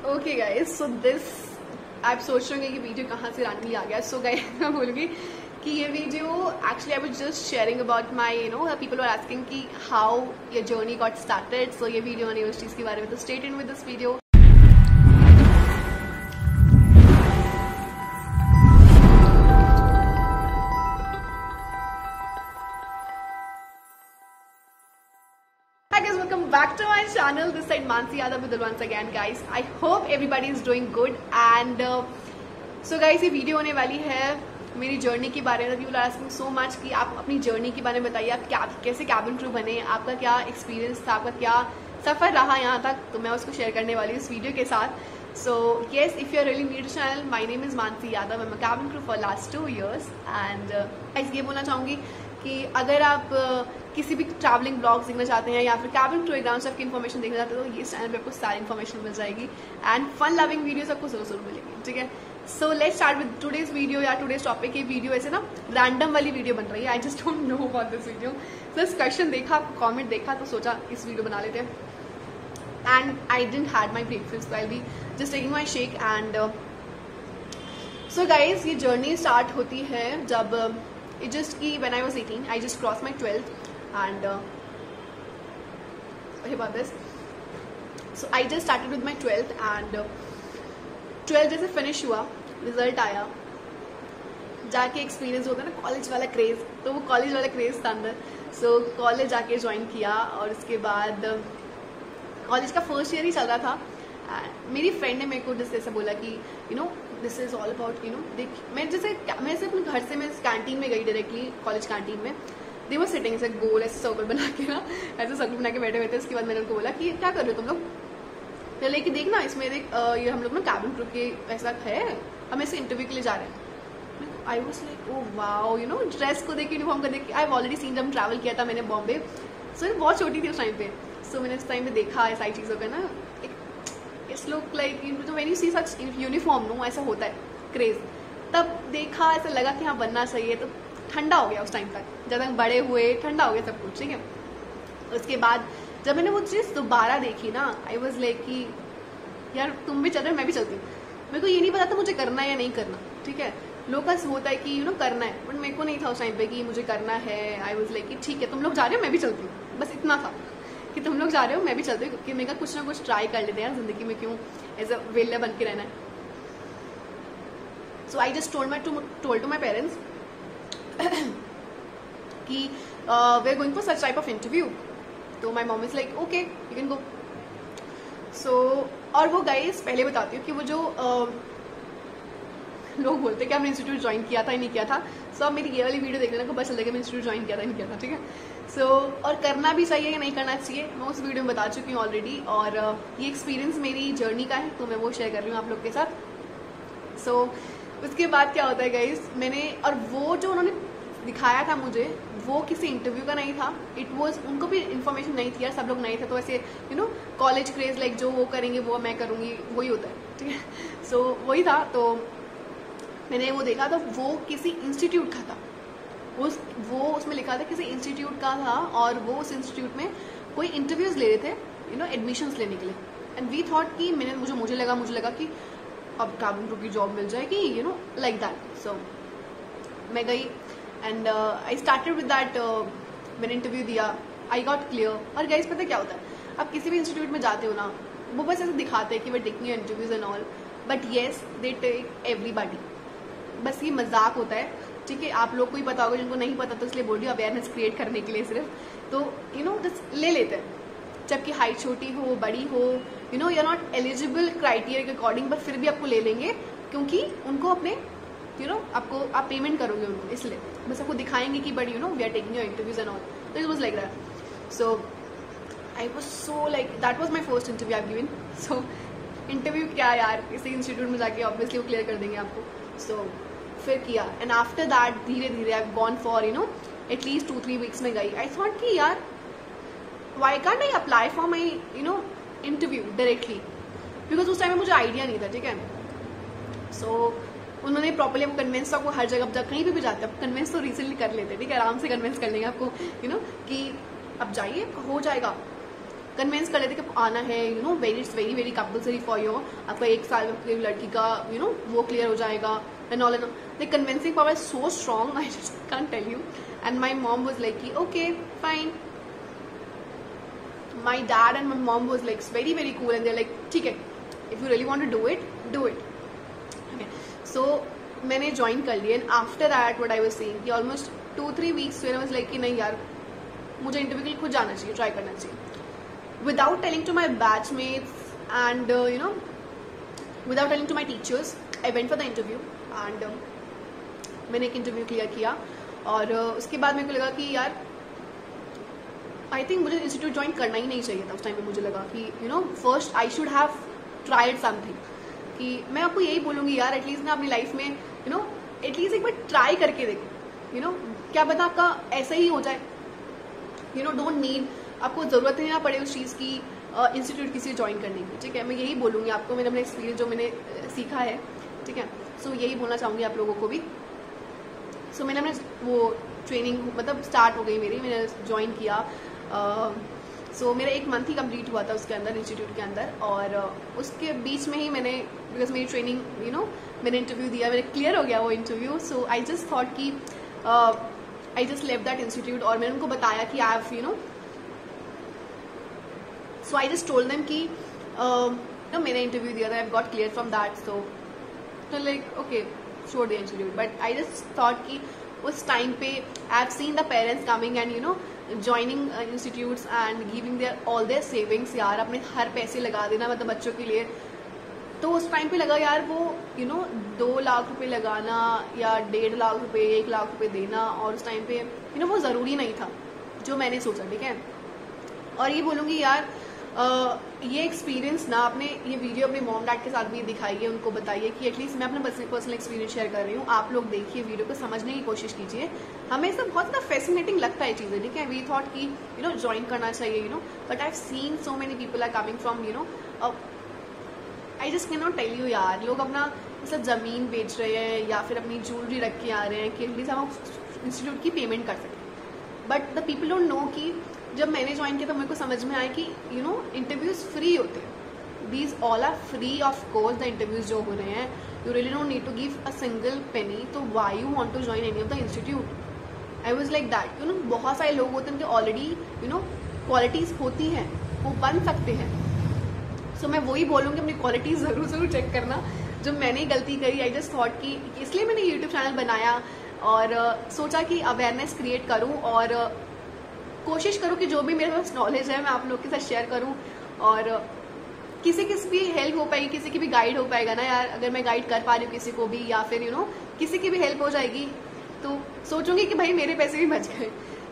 Okay guys, so this आप सोच रहे होंगे कि वीडियो कहाँ से रैंडमली आ गया। सो गाइस मैं बोलूँगी कि ये video actually I was just sharing about my people are asking कि how your journey got started. So ये वीडियो मैंने उस चीज़ के बारे में, तो stay tuned with this video. Welcome back to my channel. This side Mansi Yadav with once again guys. I hope everybody is doing good and so guys ये video होने वाली है मेरी जर्नी के बारे में। People are asking so much कि आप अपनी जर्नी के बारे में बताइए, आप कैसे कैबिन क्रू बने, आपका क्या एक्सपीरियंस था, आपका क्या सफ़र रहा यहाँ तक, तो मैं उसको शेयर करने वाली हूँ इस वीडियो के साथ। So yes, if you are really new to channel, my name is Mansi Yadav. I am a cabin crew for last 2 years and ये बोलना चाहूँगी कि अगर आप किसी भी ट्रैवलिंग ब्लॉग्स देखना चाहते हैं या फिर कैबिन क्रू एग्जाम से आपकी इन्फॉर्मेशन देखना चाहते हो तो ये चैनल पे आपको सारी इन्फॉर्मेशन मिल जाएगी एंड फन लविंग वीडियोस आपको जरूर मिलेगी। ठीक है, so let's start with today's video या टुडेज टॉपिक। ये वीडियो ऐसे ना रैंडम वाली वीडियो बन रही है। I just don't know about this video. Just question देखा, कॉमेंट देखा तो सोचा इस वीडियो बना लेते हैं and I didn't had my breakfast, I be just taking my shake and so guys ये जर्नी स्टार्ट होती है जब it just ki when I was 18 I just crossed my 12th and sorry about this. So I just started with my 12th and 12th जैसे finish हुआ, result आया, जाके experience होता है ना कॉलेज वाला क्रेज, तो वो कॉलेज वाला क्रेज था अंदर। सो कॉलेज जाके ज्वाइन किया और उसके बाद कॉलेज का फर्स्ट ईयर ही चल रहा था। मेरी फ्रेंड ने मेरे को जैसे ऐसा बोला कि दिस इज ऑल अबाउट देख, मैं जैसे अपने घर से मैं कैंटीन में गई डायरेक्टली, कॉलेज कैंटीन में। दे वर सिटिंग ऐसे गोल ऐसे सर्कल बना के ना, ऐसे सर्कल बना के बैठे हुए थे। उसके बाद मैंने उनको बोला कि क्या कर रहे हो तुम लोग, तो लेके देख ना इसमें देख ये हम लोग ना कैबिन क्रू के ऐसा है, हम ऐसे इंटरव्यू के लिए जा रहे हैं। आई was like oh wow, dress को देख के, यूनिफॉर्म को देख के। आई हैव ऑलरेडी सीन, जब ट्रैवल किया था मैंने बॉम्बे, सो मैं बहुत छोटी थी उस टाइम पे। सो मैंने उस टाइम पे देखा सारी चीज़ों का ना, it's look like when you see such uniform, no ऐसा होता है क्रेज। तब देखा, ऐसा लगा कि हाँ बनना चाहिए, तो ठंडा हो गया उस टाइम तक। जब तक बड़े हुए ठंडा हो गया सब कुछ। ठीक है, उसके बाद जब मैंने वो चीज़ दोबारा देखी ना, आई वॉज लाइक कि यार तुम भी चल रहे हो मैं भी चलती हूँ। मेरे को ये नहीं पता था मुझे करना है या नहीं करना। ठीक है, लोग का होता है कि करना है, बट मेरे को नहीं था उस टाइम पे कि मुझे करना है। आई वॉज लाइक कि ठीक है तुम लोग जा रहे हो मैं भी चलती हूँ, बस इतना था कि तुम लोग जा रहे हो मैं भी चलती हूँ, क्योंकि मेरे का कुछ ना कुछ ट्राई कर लेते हैं यार जिंदगी में, क्यों एज अ वेला बन के रहना है। So I just told to my parents कि we are going for such type of interview. तो my mom is like okay you can go. So और वो गाइस पहले बताती हूँ कि वो जो लोग बोलते हैं कि हमने इंस्टीट्यूट ज्वाइन किया था या नहीं किया था। सो अब मेरी ये वाली वीडियो देखने को बस चल जाएगा मैं इंस्टीट्यूट ज्वाइन किया था नहीं किया था। ठीक है, सो और करना भी चाहिए या नहीं करना चाहिए मैं उस वीडियो में बता चुकी हूँ ऑलरेडी। और ये एक्सपीरियंस मेरी जर्नी का है तो मैं वो शेयर कर रही हूँ आप लोग के साथ। सो उसके बाद क्या होता है गाइस, मैंने और वो जो उन्होंने दिखाया था मुझे वो किसी इंटरव्यू का नहीं था। इट वॉज, उनको भी इन्फॉर्मेशन नहीं थी यार, सब लोग नहीं थे, तो ऐसे कॉलेज क्रेज लाइक जो वो करेंगे वो मैं करूँगी, वही होता है। ठीक है, सो वही था। तो मैंने वो देखा तो वो किसी इंस्टीट्यूट का था, वो उसमें लिखा था किसी इंस्टीट्यूट का था और वो उस इंस्टीट्यूट में कोई इंटरव्यूज ले रहे थे एडमिशन्स लेने के लिए। एंड वी थॉट कि मुझे लगा कि अब कैबिन क्रू की जॉब मिल जाएगी लाइक दैट। सो मैं गई and I started with that. मैंने इंटरव्यू दिया, आई गॉट क्लियर। और गाइस पता क्या होता है, आप किसी भी इंस्टीट्यूट में जाते हो ना, वो बस ऐसे दिखाते हैं कि वे taking your interviews and all, but yes they take everybody. बस ये मजाक होता है। ठीक है, आप लोग को ही पता होगा, जिनको नहीं पता तो इसलिए बोल रही हूँ अवेयरनेस क्रिएट करने के लिए सिर्फ। तो जस्ट ले लेते हैं, जबकि हाइट छोटी हो बड़ी हो, you are not eligible criteria के अकॉर्डिंग, बट फिर भी आपको ले लेंगे क्योंकि उनको अपने आपको आप पेमेंट करोगे उनको, इसलिए बस आपको दिखाएंगे कि but we are taking your interviews and all. तो it was like that. So I was so like that was my first interview I given. So interview क्या यार, इसी इंस्टीट्यूट में जाके ऑब्वियसली वो क्लियर कर देंगे आपको। सो फिर किया एंड आफ्टर दैट धीरे धीरे I gone for at least 2-3 weeks में गई। आई थॉट कि यार why can't I apply for my interview directly, because उस टाइम में मुझे आइडिया नहीं था। ठीक है, सो उन्होंने प्रॉपर्ली आपको कन्विंस आपको हर जगह जब कहीं भी जाते हैं कन्विंस तो रिसेंटली कर लेते हैं। ठीक है, आराम से कन्विंस कर लेंगे आपको कि अब जाइए हो जाएगा। कन्विंस कर लेते कि आना है, you know, it's very very compulsory for you, आपका 1 साल में लड़की का यू नो वो क्लियर हो जाएगा and all and all. The convincing power is so strong, I just can't tell you. And my mom was like okay fine. My dad and my mom was like very very cool and they're like ठीक है, if you really want to do it, do it. Okay, so मैंने join कर लिया and after that what I was saying कि almost 2-3 weeks फिर आई was like कि नहीं यार मुझे इंटरव्यू के लिए खुद जाना चाहिए, ट्राई करना चाहिए, without telling to my batchmates and you know without telling to my teachers. I went for the interview and मैंने एक इंटरव्यू क्लियर किया और उसके बाद मेरे को लगा कि यार आई थिंक मुझे इंस्टीट्यूट ज्वाइन करना ही नहीं चाहिए था. उस टाइम पे मुझे लगा कि you no first I should have tried something. कि मैं आपको यही बोलूँगी यार एटलीस्ट ना अपनी लाइफ में यू नो एटलीस्ट एक बार ट्राई करके देखो. यू नो क्या पता आपका ऐसा ही हो जाए. यू नो डोंट नीड, आपको ज़रूरत ही ना पड़े उस चीज़ की इंस्टीट्यूट किसी ज्वाइन करने की. ठीक है, मैं यही बोलूँगी आपको, मैंने अपना एक्सपीरियंस जो मैंने सीखा है. ठीक है, सो यही बोलना चाहूँगी आप लोगों को भी. सो मैंने अपने वो ट्रेनिंग मतलब स्टार्ट हो गई मेरी, मैंने ज्वाइन किया. सो मेरा 1 मंथ ही कंप्लीट हुआ था उसके अंदर, इंस्टीट्यूट के अंदर. और उसके बीच में ही मैंने, बिकॉज मेरी ट्रेनिंग यू नो मैंने इंटरव्यू दिया, मेरे क्लियर हो गया वो interview. So I just thought कि I just left that institute और मैंने उनको बताया कि I have you know, so I just told them कि मैंने इंटरव्यू दिया था, I have got clear from that. So like okay छोड़ दिया institute. But I just thought कि उस टाइम पे I have seen the parents coming and you know joining institutes and giving their all their savings. यार अपने हर पैसे लगा देना मतलब बच्चों के लिए. तो उस टाइम पे लगा यार वो यू नो 2 लाख रुपए लगाना या 1.5 लाख रुपए 1 लाख रुपए देना, और उस टाइम पे यू नो वो ज़रूरी नहीं था जो मैंने सोचा. ठीक है, और ये बोलूँगी यार ये एक्सपीरियंस ना आपने ये वीडियो अपने मॉम डैड के साथ भी दिखाइए, उनको बताइए कि एटलीस्ट मैं अपना पर्सनल एक्सपीरियंस शेयर कर रही हूँ. आप लोग देखिए वीडियो को, समझने की कोशिश कीजिए. हमें सब बहुत ज़्यादा फैसिनेटिंग लगता है चीज़ें. ठीक है, वी थॉट कि यू नो ज्वाइन करना चाहिए you know, but I have seen so many people are coming from you know, I just can not tell you यार. लोग अपना मतलब ज़मीन बेच रहे हैं या फिर अपनी ज्वेलरी रख के आ रहे हैं कि एटलीस्ट हम इंस्टीट्यूट की पेमेंट कर सकें. But the people don't know कि जब मैंने ज्वाइन किया तो मेरे को समझ में आया कि यू नो इंटरव्यूज फ्री होते हैं. These all are free of course. The interviews जो हो रहे हैं, you really don't need to give a single penny. तो why you want to join any of the institute? I was like that. You know बहुत सारे लोग होते हैं उनके ऑलरेडी यू नो क्वालिटीज होती हैं, वो बन सकते हैं. सो मैं वही बोलूँगी अपनी क्वालिटीज ज़रूर चेक करना. जो मैंने गलती करी, आई जस्ट थॉट कि इसलिए मैंने यूट्यूब चैनल बनाया और सोचा कि अवेयरनेस क्रिएट करूँ और कोशिश करूँ कि जो भी मेरे पास नॉलेज है मैं आप लोग के साथ शेयर करूँ. और किसी भी हेल्प हो पाएगी, किसी की भी गाइड हो पाएगा ना यार. अगर मैं गाइड कर पा रही हूँ किसी को भी या फिर यू नो किसी की भी हेल्प हो जाएगी तो सोचूंगी कि भाई मेरे पैसे भी बच गए.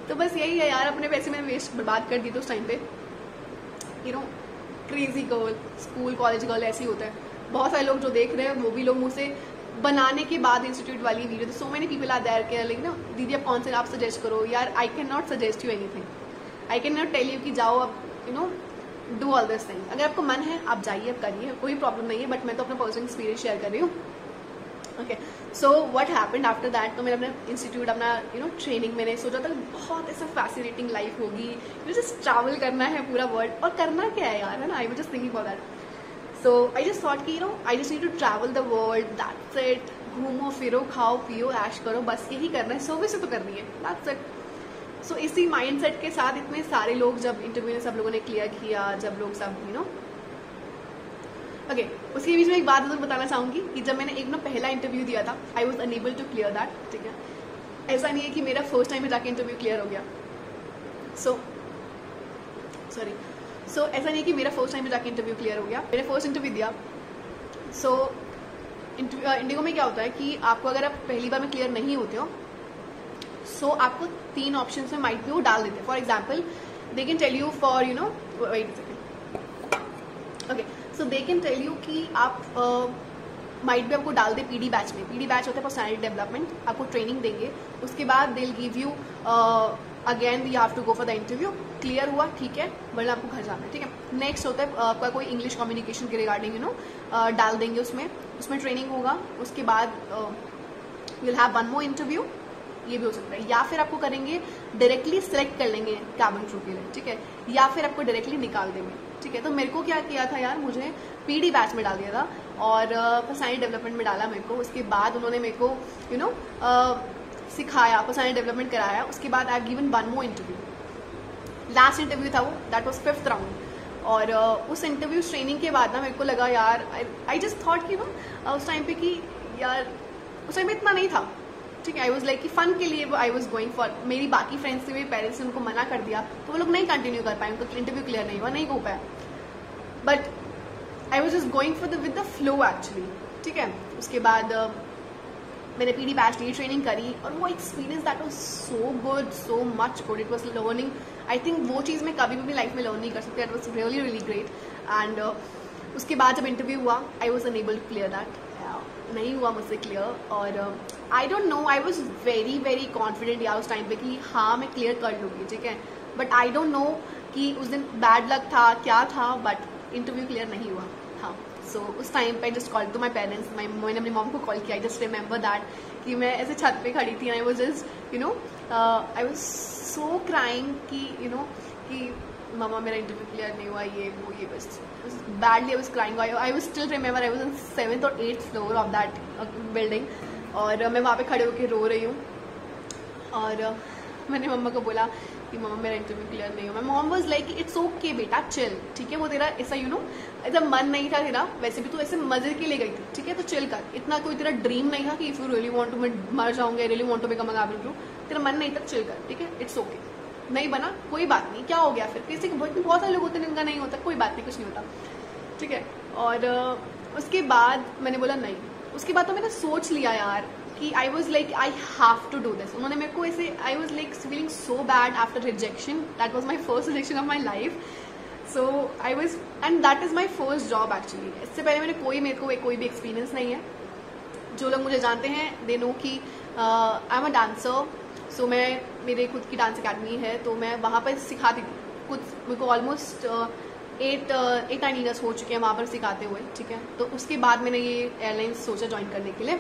तो बस यही है यार, अपने पैसे मैंने वेस्ट बर्बाद कर दी थी उस टाइम पे. You know crazy girl, school college girl ऐसे ही होता है. बहुत सारे लोग जो देख रहे हैं वो भी लोग मुझसे बनाने के बाद इंस्टीट्यूट वाली वीडियो, तो so many people are there के लाइक ना दीदी आप कौन से आप सजेस्ट करो. यार I can not suggest you anything, I can not tell you कि जाओ आप you know do all this thing. अगर आपको मन है आप जाइए, आप करिए, कोई प्रॉब्लम नहीं है. बट मैं तो अपना पर्सनल एक्सपीरियंस शेयर कर रही हूँ. Okay, so what happened after that, तो मैंने अपना इंस्टीट्यूट अपना यू नो ट्रेनिंग, मैंने सोचा था बहुत ऐसा फैसिनेटिंग लाइफ होगी, मुझे जस्ट ट्रैवल करना है पूरा वर्ल्ड. और करना क्या है यार, है ना. I was just thinking for that. So I just thought कि you know I just need to travel the world, that's it. घूमो फिरो खाओ पियो ऐश करो, बस यही करना है. सर्विस तो करनी है, दैट्स इट. सो इसी माइंडसेट के साथ इतने सारे लोग जब इंटरव्यू में सब लोगों ने क्लियर किया, जब लोग सब यू नो ओके. उसके बीच में एक बात जरूर बताना चाहूँगी कि जब मैंने एक ना पहला इंटरव्यू दिया था, I was unable to clear that. ठीक है, ऐसा नहीं है कि मेरा फर्स्ट टाइम में जाके इंटरव्यू क्लियर हो गया. सो ऐसा नहीं है कि मेरा फर्स्ट टाइम में जाके इंटरव्यू क्लियर हो गया. मैंने फर्स्ट इंटरव्यू दिया. सो इंडिगो में क्या होता है कि आपको अगर आप पहली बार में क्लियर नहीं होते हो, सो आपको 3 ऑप्शन में माइट भी वो डाल देते हैं. For example they can tell you for you know wait second. Okay, so they can tell you कि आप माइट भी आपको डाल दे पीडी बैच में. पीडी बैच होता है पर्सनैलिटी डेवलपमेंट. आपको ट्रेनिंग देंगे, उसके बाद they will give you again you have to go for the interview. Clear हुआ ठीक है, वरना आपको घर जाना है. ठीक है, नेक्स्ट होता है आपका कोई इंग्लिश कम्युनिकेशन के रिगार्डिंग यू नो डाल देंगे, उसमें ट्रेनिंग होगा. उसके बाद विल हैव 1 मोर इंटरव्यू. ये भी हो सकता है, या फिर आपको करेंगे डायरेक्टली सिलेक्ट कर लेंगे कैबिन क्रू के लिए, ठीक है, या फिर आपको डायरेक्टली निकाल देंगे, ठीक है। तो मेरे को क्या किया था यार, मुझे पीडी बैच में डाल दिया था और पर्सनैलिटी डेवलपमेंट में डाला मेरे को। उसके बाद उन्होंने मेरे को सिखाया, पर्सनैलिटी डेवलपमेंट कराया। उसके बाद I have given one more interview, last interview था वो, दैट वाज 5th राउंड। और उस इंटरव्यू ट्रेनिंग के बाद ना मेरे को लगा यार, आई जस्ट थॉट कि उस टाइम पे कि यार उस टाइम पे इतना नहीं था, ठीक है। आई वॉज लाइक कि फन के लिए आई वॉज गोइंग फॉर, मेरी बाकी फ्रेंड्स थे, मेरे पेरेंट्स ने उनको मना कर दिया तो वो लोग नहीं कंटिन्यू कर पाए, उनका इंटरव्यू क्लियर नहीं हुआ, नहीं हो पाया। But I was just going for with the flow actually, ठीक है। उसके बाद मैंने पीडी बैच ली, ट्रेनिंग करी और वो experience that was so good, so much good, it was learning. I think वो चीज़ मैं कभी भी लाइफ में लर्न नहीं कर सकती, that was really really great. And उसके बाद जब इंटरव्यू हुआ I was unable to clear that, नहीं हुआ मुझसे क्लियर। और I don't know, I was very very confident यार उस टाइम पे कि हाँ मैं क्लियर कर लूँगी, ठीक है। बट आई डोंट नो कि उस दिन बैड लक था क्या था, बट इंटरव्यू क्लियर नहीं हुआ। हाँ, सो उस टाइम पे just call to my parents, मैंने अपनी मॉम को कॉल किया। आई जस्ट रिमेंबर दैट कि मैं ऐसे छत पे खड़ी थी, I was just I was so crying कि मामा मेरा इंटरव्यू क्लियर नहीं हुआ, ये वो ये बस badly I was crying. I was still remember I was on 7th और 8th floor of that building और मैं वहाँ पे खड़े होकर रो रही हूँ। और मैंने मम्मा को बोला कि मम्मा मेरा इंटरव्यू क्लियर नहीं हुआ। माई mom was like it's okay बेटा, चिल, ठीक है। वो तेरा ऐसा ऐसा मन नहीं था तेरा, वैसे भी तू ऐसे मजे के लिए गई थी, ठीक है, तो चिल कर। इतना कोई तेरा ड्रीम नहीं था कि if you really want to, मैं मर जाऊंगा, I really want to become a cabin crew, तेरा मन नहीं था, चिल कर, ठीक है, इट्स ओके। नहीं बना कोई बात नहीं, क्या हो गया फिर, किसी के बहुत सारे लोग होते हैं जिनका नहीं होता, कोई बात नहीं, कुछ नहीं होता, ठीक है। और उसके बाद मैंने बोला नहीं, उसके बाद तो मैंने सोच लिया यार कि I was like I have to do this. उन्होंने मेरे को ऐसे, I was like feeling so bad after rejection, that was my first rejection of my life. So I was, and that is my first job actually. इससे पहले मेरे को कोई भी एक्सपीरियंस नहीं है। जो लोग मुझे जानते हैं दे नो कि आई एम अ डांसर। सो मैं, मेरे खुद की डांस अकेडमी है, तो मैं वहाँ पर सिखाती थी कुछ, मेरे को ऑलमोस्ट 8-9 ईयर्स हो चुके हैं वहाँ पर सिखाते हुए, ठीक है। तो उसके बाद मैंने ये एयरलाइंस सोचा ज्वाइन करने के लिए,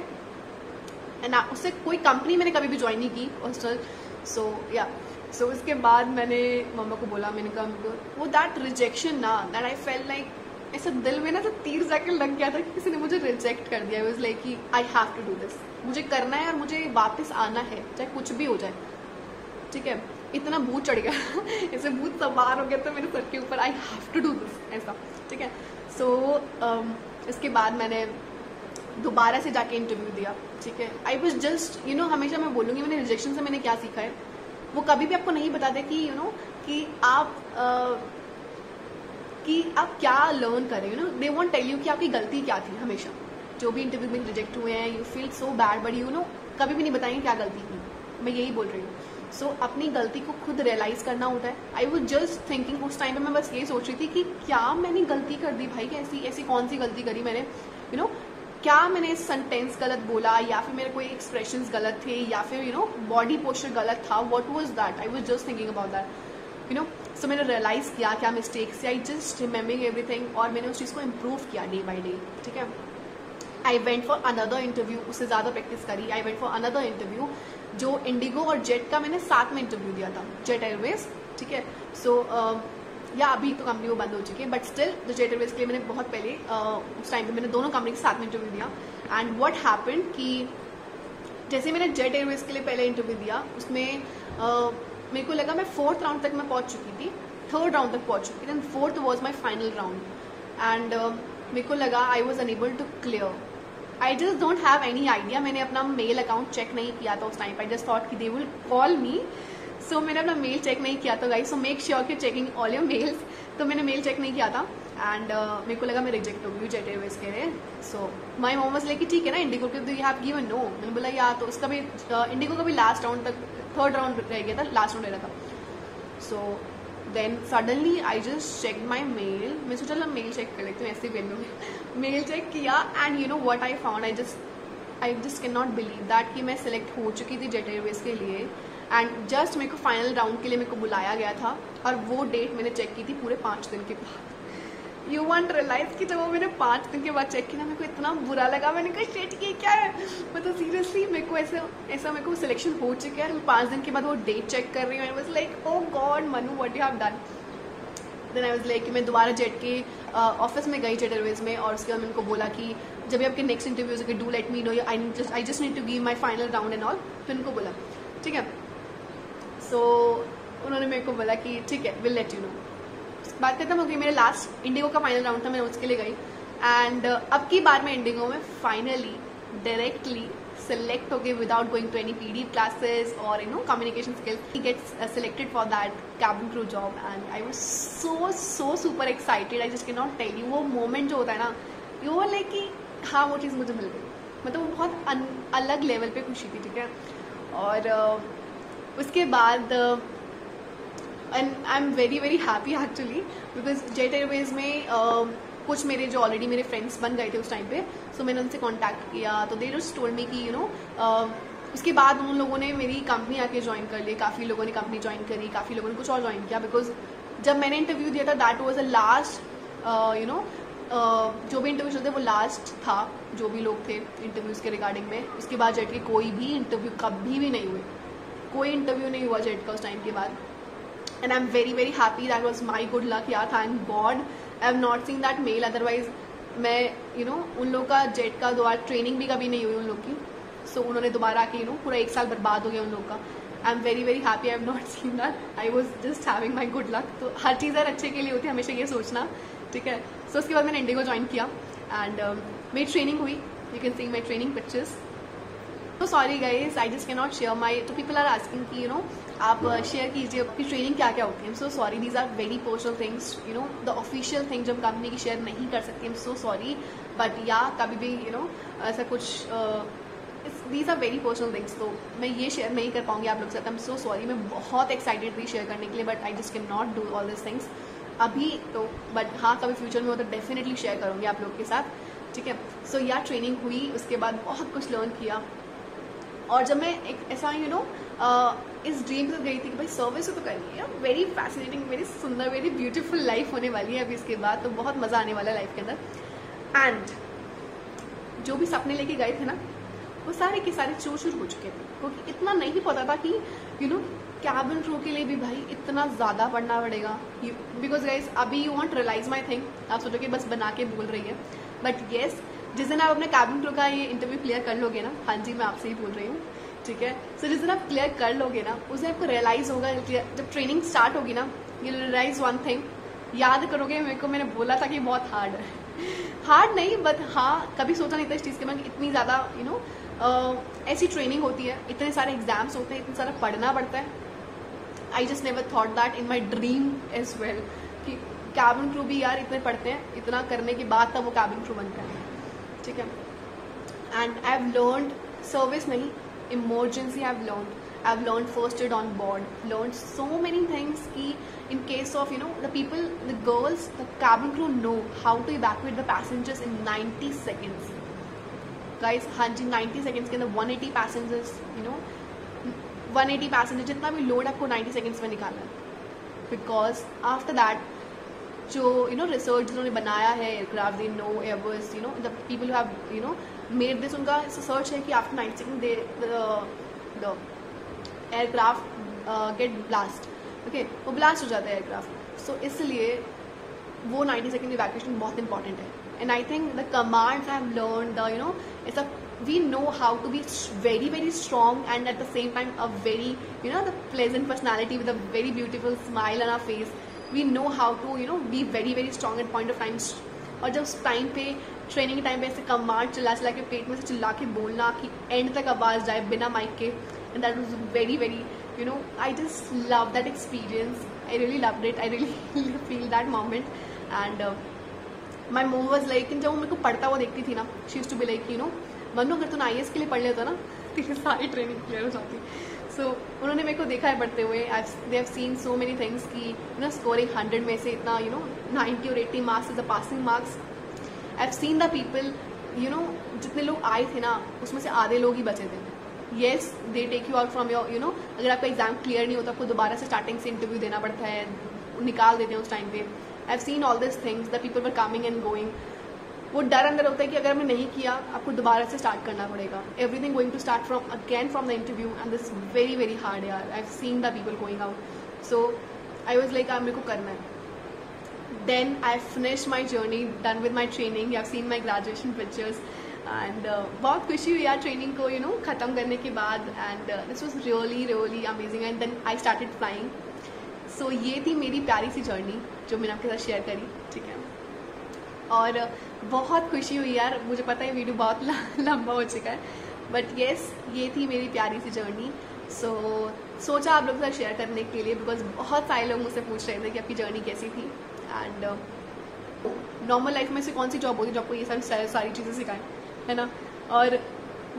एंड उससे कोई कंपनी मैंने कभी भी ज्वाइन नहीं की हॉस्टल। सो उसके बाद मैंने मम्मा को बोला, मैंने कहा वो दैट रिजेक्शन ना, दैट आई फेल लाइक, ऐसा दिल में ना तो तीर जाकर लग गया था कि किसी ने मुझे रिजेक्ट कर दिया। आई वाज लाइक कि I have to do this, मुझे करना है और मुझे वापस आना है, चाहे कुछ भी हो जाए, ठीक है। इतना भूत चढ़ गया ऐसे भूत सवार हो गया था मेरे सर के ऊपर, I have to do this, ऐसा, ठीक है। सो इसके बाद मैंने दोबारा से जाके इंटरव्यू दिया, ठीक है। आई वॉज जस्ट हमेशा मैं बोलूँगी, मैंने रिजेक्शन से मैंने क्या सीखा है, वो कभी भी आपको नहीं बताते कि कि आप क्या लर्न करें, दे वॉन्ट टेल यू कि आपकी गलती क्या थी। हमेशा जो भी इंटरव्यू में रिजेक्ट हुए हैं, you feel so bad, but कभी भी नहीं बताएंगे क्या गलती थी। मैं यही बोल रही हूँ। सो अपनी गलती को खुद रियलाइज करना होता है। आई वॉज जस्ट थिंकिंग, उस टाइम पे मैं बस ये सोच रही थी कि क्या मैंने गलती कर दी भाई, ऐसी कौन सी गलती करी मैंने, क्या मैंने सेंटेंस गलत बोला, या फिर मेरे कोई एक्सप्रेशंस गलत थे, या फिर बॉडी पोस्चर गलत था, what was that. I was just thinking about that, so मैंने रियलाइज किया क्या मिस्टेक्स थी। आई जस्ट रिमेम्बरिंग एवरीथिंग, और मैंने उस चीज़ को इम्प्रूव किया डे बाई डे, ठीक है। आई वेंट फॉर अनदर इंटरव्यू, उससे ज़्यादा प्रैक्टिस करी। आई वेंट फॉर अनदर इंटरव्यू, जो इंडिगो और जेट का मैंने साथ में इंटरव्यू दिया था, जेट एयरवेज, ठीक है। सो या अभी तो कंपनी वो बंद हो चुकी है, but still the jet Airways के लिए मैंने बहुत पहले उस टाइम पे मैंने दोनों कंपनी के साथ में इंटरव्यू दिया। एंड व्हाट हैपेंड कि जैसे मैंने जेट एयरवेज के लिए पहले इंटरव्यू दिया, उसमें मेरे को लगा मैं 4th राउंड तक मैं पहुंच चुकी थी, 3rd राउंड तक पहुंच चुकी थी, and 4th was my final round. And मेरे को लगा I was unable to clear. I just don't have any idea, मैंने अपना मेल अकाउंट चेक नहीं किया था उस टाइम पर। आई जस्ट थॉट कि दे विल कॉल मी, सो मैंने अपना मेल चेक नहीं किया था गाइस। सो मेक श्योर कि चेकिंग ऑल योर मेल्स। तो मैंने मेल चेक नहीं किया था, एंड मेरे को लगा मैं रिजेक्ट हो गई जेट एयरवेज के लिए। सो माई मॉम वाज लाइक कि ठीक है ना, इंडिगो के यू हैव गिवन नो। मैंने बोला या, तो उसका भी इंडिगो का भी लास्ट राउंड तक, 3rd राउंड रह गया था, लास्ट राउंड रह रहा था। So then suddenly I just check my mail. मैं सोचा चलो मेल चेक कर लेती हूँ, ऐसे ही मेल चेक किया, and you know what I found, I just can not believe that कि मैं सिलेक्ट हो चुकी थी जेट एयरवेज के लिए। एंड जस्ट मेरे को फाइनल राउंड के लिए मेरे को बुलाया गया था, और वो डेट मैंने चेक की थी पूरे 5 दिन के बाद। यू वांट रियलाइज कि जब वो मैंने 5 दिन के बाद चेक किया ना, मेरे को इतना बुरा लगा। मैंने कहा शिट ये क्या है, मतलब सीरियसली मेरे को ऐसा मेरे को सिलेक्शन हो चुका है। मैं 5 दिन के बाद वो डेट चेक कर रही हूँ। I was like oh God Manu what you have done. Then I was like कि मैं दोबारा जेट के ऑफिस में गई, जेट एयरवेज में, और उसके बाद मैंने उनको बोला कि जब भी आपके नेक्स्ट इंटरव्यूज है do let me know, I just need to give my final round and all. फिर उनको बोला ठीक है। सो उन्होंने मेरे को बोला कि ठीक है विल लेट यू नो। बात खत्म हो गई। मेरे लास्ट इंडिगो का फाइनल राउंड था, मैं उसके लिए गई। एंड अब की बार मैं इंडिगो में फाइनली डायरेक्टली सेलेक्ट हो गई without going to any PD classes और communication skills. He gets selected for that cabin crew job and I was so super excited. I just can not tell you. वो moment जो होता है ना, you are like कि हाँ वो चीज़ मुझे मिल गई। मतलब वो बहुत अलग लेवल पे खुशी थी, ठीक है। और उसके बाद and I am very happy actually, because jet Airways में कुछ मेरे जो ऑलरेडी मेरे फ्रेंड्स बन गए थे उस टाइम पे, सो मैंने उनसे कांटेक्ट किया। तो दे जस्ट टोल्ड मी कि उसके बाद उन लोगों ने मेरी कंपनी आके ज्वाइन कर ली। काफ़ी लोगों ने कंपनी ज्वाइन करी, काफ़ी लोगों ने कुछ और ज्वाइन किया। बिकॉज जब मैंने इंटरव्यू दिया था दैट वॉज अ लास्ट जो भी इंटरव्यू चलते वो लास्ट था, जो भी लोग थे इंटरव्यूज़ के रिगार्डिंग में। उसके बाद जेट के कोई भी इंटरव्यू कभी भी नहीं हुए, कोई इंटरव्यू नहीं हुआ जेट का उस टाइम के बाद। And I am very happy, that was my good luck. Yeah thank God I have not seen that mail, otherwise मैं उन लोग का जेट का दोबारा ट्रेनिंग भी कभी नहीं हुई उन लोग की। सो उन्होंने दोबारा आके पूरा 1 साल बर्बाद हो गया उन लोग का। आई am very happy I have not seen that. I was just having my good luck. तो हर चीज़ यार अच्छे के लिए होती है, हमेशा ये सोचना, ठीक है। सो उसके बाद मैंने इंडिगो ज्वाइन किया एंड मेरी ट्रेनिंग हुई। You can see my training pictures. तो sorry guys, I just can not share my, तो पीपल आर आस्किंग कि आप शेयर कीजिए आपकी ट्रेनिंग क्या क्या होती है। So sorry, these are very personal things, the official thing जब कंपनी की शेयर नहीं कर सकती। I am so sorry, but या कभी भी ऐसा कुछ these are very personal things, तो मैं ये शेयर नहीं कर पाऊंगी आप लोग के साथ। आई एम सो सॉरी। मैं बहुत एक्साइटेड थी शेयर करने के लिए, but I just can not do all this things अभी तो। बट हाँ, कभी फ्यूचर में हो तो डेफिनेटली शेयर करूँगी आप लोग के साथ, ठीक है। सो या ट्रेनिंग हुई, उसके बाद बहुत कुछ लर्न किया। और जब मैं एक ऐसा इस ड्रीम से गई थी कि भाई सर्विस तो करनी है, वेरी फैसिनेटिंग, वेरी सुंदर, वेरी ब्यूटीफुल लाइफ होने वाली है अभी इसके बाद, तो बहुत मज़ा आने वाला है लाइफ के अंदर। एंड जो भी सपने लेके गए थे ना, वो सारे के सारे चूर चूर हो चुके थे, क्योंकि इतना नहीं पता था कि कैबिन क्रू के लिए भी भाई इतना ज़्यादा पढ़ना पड़ेगा। बिकॉज गाइज अभी you won't realise my thing, आप सोचो कि बस बना के बोल रही है, बट येस जिस दिन आप अपने कैबिन क्रू का ये इंटरव्यू क्लियर कर लोगे ना, हाँ जी मैं आपसे ही बोल रही हूँ, ठीक है। सो जिस दिन आप क्लियर कर लोगे ना, उस दिन आपको रियलाइज़ होगा, जब ट्रेनिंग स्टार्ट होगी ना, यू रियलाइज वन थिंग, याद करोगे मेरे को मैंने बोला था कि बहुत हार्ड है। हार्ड नहीं, बट हाँ कभी सोचा नहीं था इस चीज़ के बाद इतनी ज़्यादा ऐसी ट्रेनिंग होती है, इतने सारे एग्जाम्स होते हैं, इतना सारा पढ़ना पड़ता है। I just never thought that in my dream as well कि कैबिन क्रू भी यार इतने पढ़ते हैं, इतना करने के बाद तब वो कैबिन क्रू बनता है, ठीक है। And I have learned service नहीं, emergency I have learned first aid on board, learned so many things कि in case of the people, the girls, the cabin crew know how to evacuate the passengers in 90 seconds guys। हाँ जी 90 seconds के अंदर 180 passengers 180 passenger जितना भी load आपको 90 seconds में निकालना है। बिकॉज आफ्टर दैट जो रिसर्च जिन्होंने बनाया है aircraft, they know Airbus, the people who have made this, उनका रिसर्च है कि after 90 seconds the aircraft get blast, okay वो ब्लास्ट हो जाता है एयरक्राफ्ट। सो इसलिए वो 90 सेकेंड इवैक्यूएशन बहुत इंपॉर्टेंट है। And I think the commands I have learn the ऐसा we know how to be very strong and at the same time a very the pleasant personality with a very beautiful smile on our face. We know how to be very strong at point of time. और जब उस time पे training के time पे ऐसे command चिल्ला के पेट में से चिल्ला के बोलना कि एंड तक आवाज़ जाए बिना माइक के, and that was very I just love that experience. I really loved it. I really feel that moment. And my mom was like, जब वो मेरे को पढ़ता हुआ देखती थी ना, she used to be like, Manu अगर तूने IAS के लिए पढ़ लेता ना, तेरी सारी ट्रेनिंग क्लियर हो जाती। सो उन्होंने मेरे को देखा है पढ़ते हुए, they have seen so many things कि scoring 100 में से इतना 90 और 80 marks is the passing marks. I have seen the people जितने लोग आए थे ना, उसमें से आधे लोग ही बचे थे। Yes they take you out from your अगर आपका एग्जाम क्लियर नहीं होता, आपको दोबारा से स्टार्टिंग से इंटरव्यू देना पड़ता है, निकाल देते हैं उस टाइम पे। I have seen all this things the people were coming and going. वो डर अंदर होता है कि अगर हमने नहीं किया आपको दोबारा से स्टार्ट करना पड़ेगा. Everything going to start from again from the interview and this is very very hard यार. I have seen the people going out. So I was like मेरे को करना है. Then I finish my journey, done with my training. You have seen my graduation pictures and बहुत खुशी हुई यार training को ख़त्म करने के बाद. And this was really really amazing. And then I started flying. So ये थी मेरी प्यारी सी जर्नी जो मैंने आपके साथ शेयर करी. ठीक है, और बहुत खुशी हुई यार. मुझे पता है वीडियो बहुत लंबा हो चुका है, बट येस ये थी मेरी प्यारी सी जर्नी. सो सोचा आप लोगों के साथ शेयर करने के लिए, बिकॉज बहुत सारे लोग मुझसे पूछ रहे थे कि आपकी जर्नी कैसी थी. एंड नॉर्मल लाइफ में से कौन सी जॉब होती है जो आपको ये सारी चीज़ें सिखाएं, है ना. और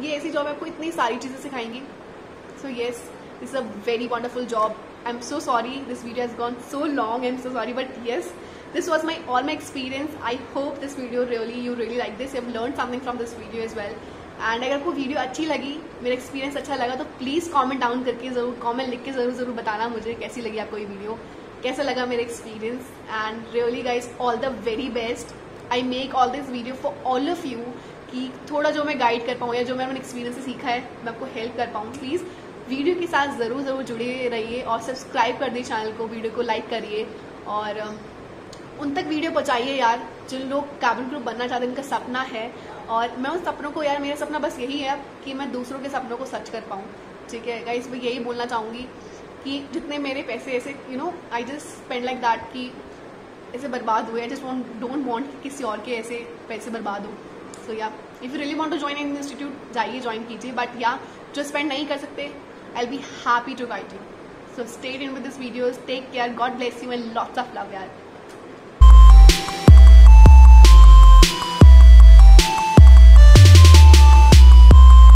ये ऐसी जॉब है आपको इतनी सारी चीज़ें सिखाएंगी. So yes, this is a very wonderful job. I am so sorry this video has gone so long. I am so sorry, but yes, this was all my experience. I hope this video you really like this. You have learned something from this video as well. And अगर आपको video अच्छी लगी, मेरा experience अच्छा लगा, तो please comment down करके ज़रूर कमेंट लिख के ज़रूर बताना मुझे कैसी लगी आपको ये वीडियो, कैसा लगा मेरा experience. And really guys all the very best. I make all this video for all of you कि थोड़ा जो मैं गाइड कर पाऊँ या जो मैंने एक्सपीरियंस से सीखा है मैं आपको हेल्प कर पाऊँ. प्लीज़ वीडियो के साथ ज़रूर जुड़े रहिए और सब्सक्राइब कर दिए चैनल को, वीडियो को लाइक करिए और उन तक वीडियो पहुंचाइए यार जिन लोग कैबिन क्रू बनना चाहते हैं, इनका सपना है. और मैं उन सपनों को यार, मेरा सपना बस यही है कि मैं दूसरों के सपनों को सच कर पाऊँ. ठीक है गाइस, मैं यही बोलना चाहूँगी कि जितने मेरे पैसे ऐसे I just spend like that कि ऐसे बर्बाद हुए. आई जस्ट डोंट वांट कि किसी और के ऐसे पैसे बर्बाद हो. सो या if you really want to join in institute जाइए, ज्वाइन कीजिए. बट या जो स्पेंड नहीं कर सकते, I will be happy to guide you. So stay in with this videos. Take care. God bless you and lots of love यार.